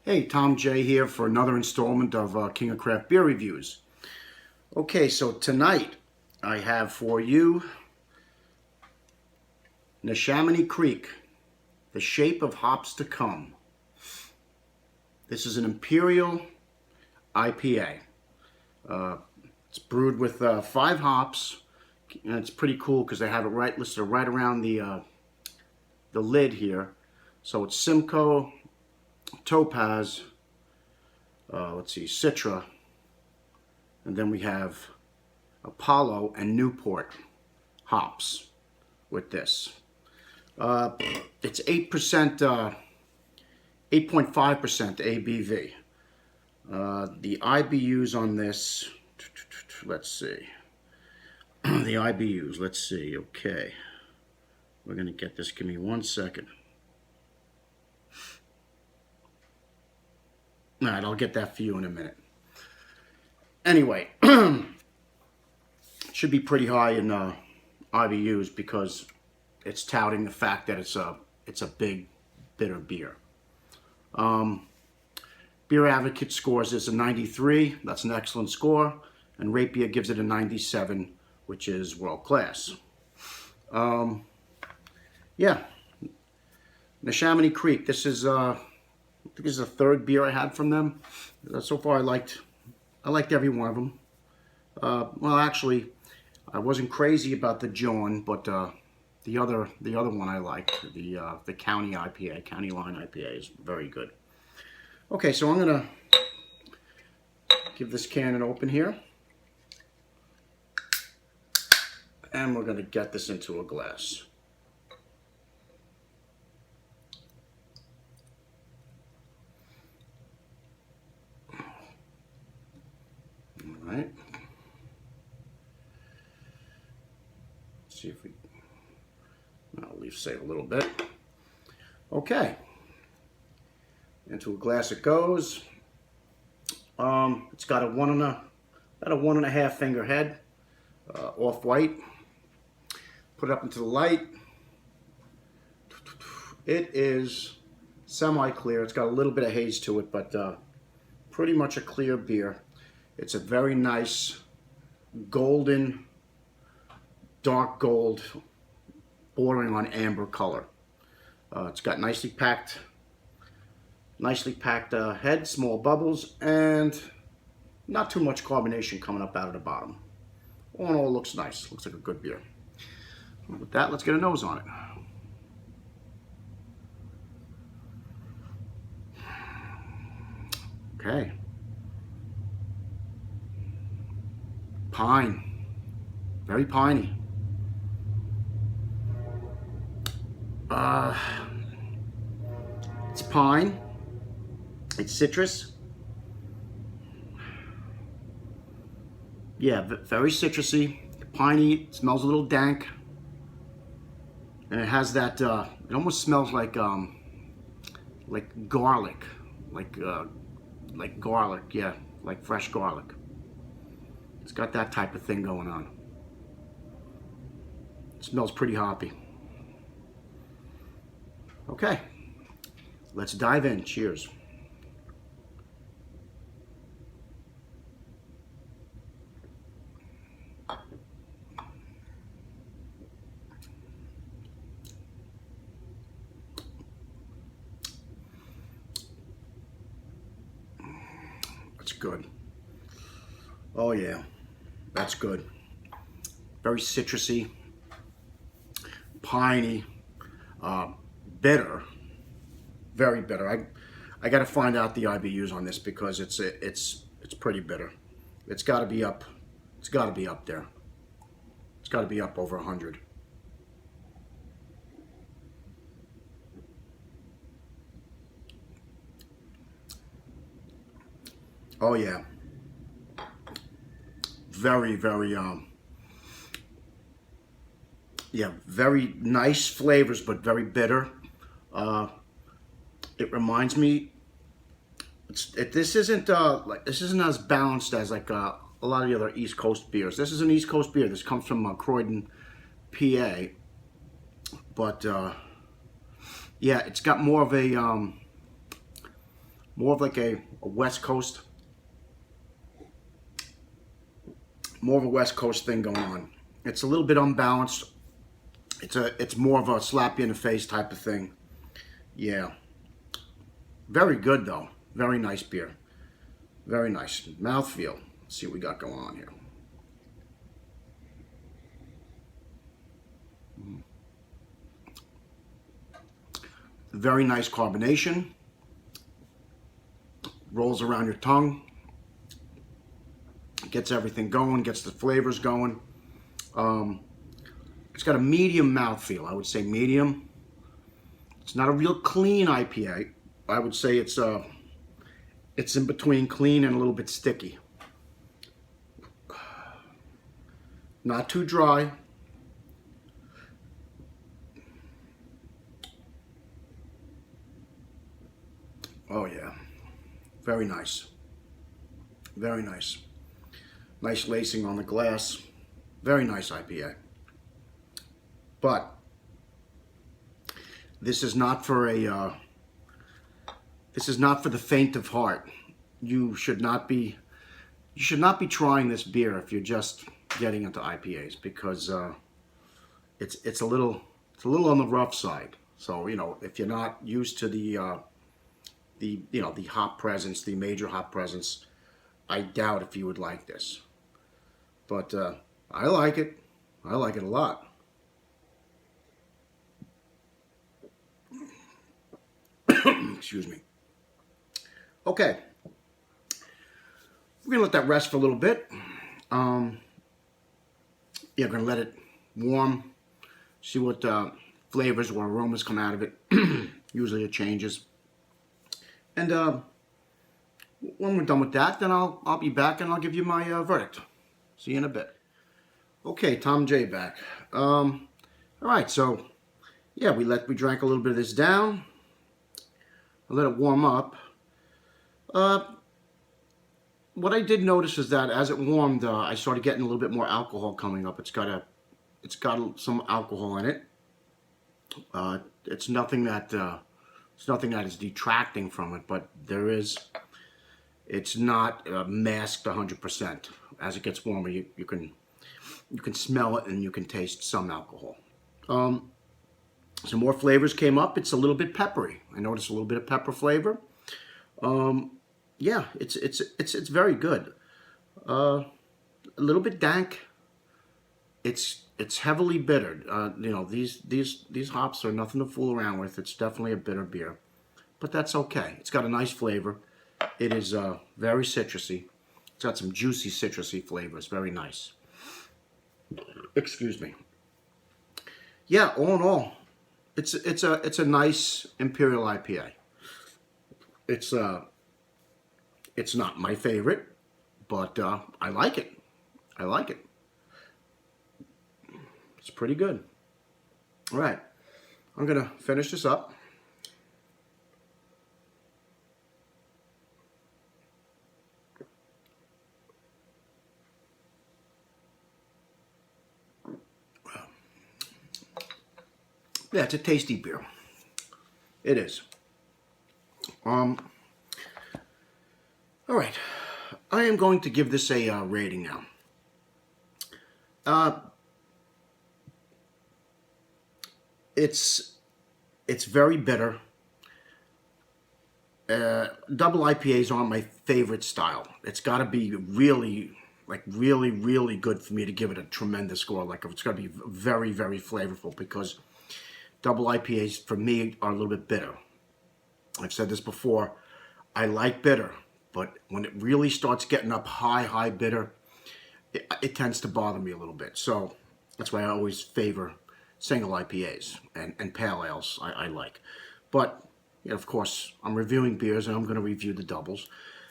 Hey, Tom J here for another installment of King of Craft Beer Reviews. Okay, so tonight I have for you Neshaminy Creek, The Shape of Hops to Come. This is an Imperial IPA. It's brewed with 5 hops, and it's pretty cool because they have it listed right around the lid here. So it's Simcoe, Topaz, Citra, and then we have Apollo and Newport hops with this. It's 8%, 8.5% ABV. The IBUs on this, let's see. The IBUs, let's see, okay. We're gonna get this, give me 1 second. All right, I'll get that for you in a minute. Anyway, it should be pretty high in IBUs because it's touting the fact that it's a big, bitter beer. Beer Advocate scores this a 93. That's an excellent score. And Rapier gives it a 97, which is world class. Yeah, Neshaminy Creek. This is I think this is the 3rd beer I had from them. So far, I liked every one of them. Well, actually, I wasn't crazy about the John, but the other one I liked, the County IPA, County Line IPA, is very good. Okay, so I'm gonna give this can an open here, and we're gonna get this into a glass. All right. Let's see if we. I'll leave save a little bit. Okay. Into a glass it goes. It's got about a 1.5 finger head, off white. Put it up into the light. It is semi-clear. It's got a little bit of haze to it, but pretty much a clear beer. It's a very nice golden, dark gold, bordering on amber color. It's got nicely packed head, small bubbles, and not too much carbonation coming up out of the bottom. All in all, looks nice. Looks like a good beer. With that, let's get a nose on it. Okay. Pine. Very piney. It's pine. It's citrus. Yeah, very citrusy, piney. It smells a little dank, and it has that. It almost smells like garlic, like garlic. Yeah, like fresh garlic. It's got that type of thing going on. It smells pretty hoppy. Okay, let's dive in. Cheers. That's good. Oh yeah, that's good. Very citrusy, piney, bitter, very bitter. I got to find out the IBUs on this because it's pretty bitter. It's got to be up. It's got to be up there. It's got to be up over 100. Oh yeah. Very, very yeah, very nice flavors, but very bitter. It reminds me, this isn't as balanced as like a lot of the other East Coast beers. This is an East Coast beer. This comes from Croydon, PA, but yeah, it's got more of more of like a West Coast, more of a West Coast thing going on. It's a little bit unbalanced. It's more of a slap you in the face type of thing. Yeah. Very good though. Very nice beer. Very nice. Mouthfeel. Let's see what we got going on here. Very nice carbonation. Rolls around your tongue. Gets everything going, gets the flavors going. It's got a medium mouthfeel. I would say medium. It's not a real clean IPA. I would say it's in between clean and a little bit sticky. Not too dry. Oh yeah, very nice. Very nice. Nice lacing on the glass. Very nice IPA. But this is not for the faint of heart. You should not be trying this beer if you're just getting into IPAs, because it's a little on the rough side. So, you know, if you're not used to the hop presence, the major hop presence, I doubt if you would like this. But I like it. I like it a lot. Excuse me. Okay. We're going to let that rest for a little bit. Yeah, we're going to let it warm. See what flavors or aromas come out of it. Usually it changes. And when we're done with that, then I'll be back and I'll give you my verdict. See you in a bit. Okay, Tom J back. All right, so yeah, we drank a little bit of this down. I let it warm up. What I did notice is that as it warmed, I started getting a little bit more alcohol coming up. It's got some alcohol in it. It's nothing that is detracting from it, but it's not masked 100%. As it gets warmer, you can smell it and you can taste some alcohol. Some more flavors came up. It's a little bit peppery. I noticed a little bit of pepper flavor. Yeah, it's very good. A little bit dank. It's heavily bittered. You know, these hops are nothing to fool around with. It's definitely a bitter beer, but that's okay. It's got a nice flavor. It is very citrusy. It's got some juicy citrusy flavors. Very nice. Excuse me. Yeah, all in all, it's a nice Imperial IPA. It's not my favorite, but I like it. I like it. It's pretty good. All right, I'm gonna finish this up. Yeah, it's a tasty beer. It is. All right, I am going to give this a rating now. It's very bitter. Double IPAs aren't my favorite style. It's got to be really good for me to give it a tremendous score. Like, it's got to be very, very flavorful, because double IPAs for me are a little bit bitter. I've said this before. I like bitter, but when it really starts getting up high bitter, it tends to bother me a little bit. So that's why I always favor single IPAs and pale ales. I like. But yeah, of course, I'm reviewing beers and I'm going to review the doubles.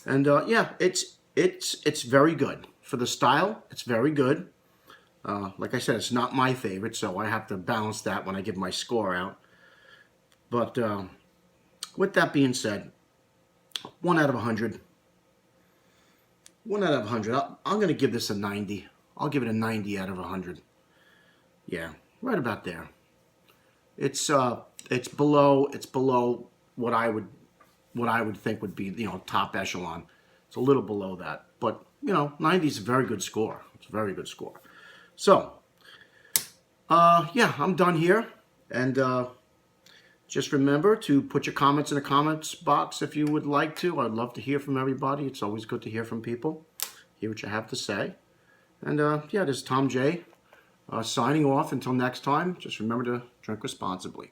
And yeah, it's very good for the style. It's very good. Like I said, it's not my favorite, so I have to balance that when I give my score out. But with that being said, 1 out of 100. 1 out of 100. I'm going to give this a 90. I'll give it a 90 out of 100. Yeah, right about there. It's below what I would what I would think would be, top echelon. It's a little below that. But, 90 is a very good score. It's a very good score. So, yeah, I'm done here. And just remember to put your comments in the comments box if you would like to. I'd love to hear from everybody. It's always good to hear from people, hear what you have to say. And yeah, this is Tom J. Signing off until next time. Just remember to drink responsibly.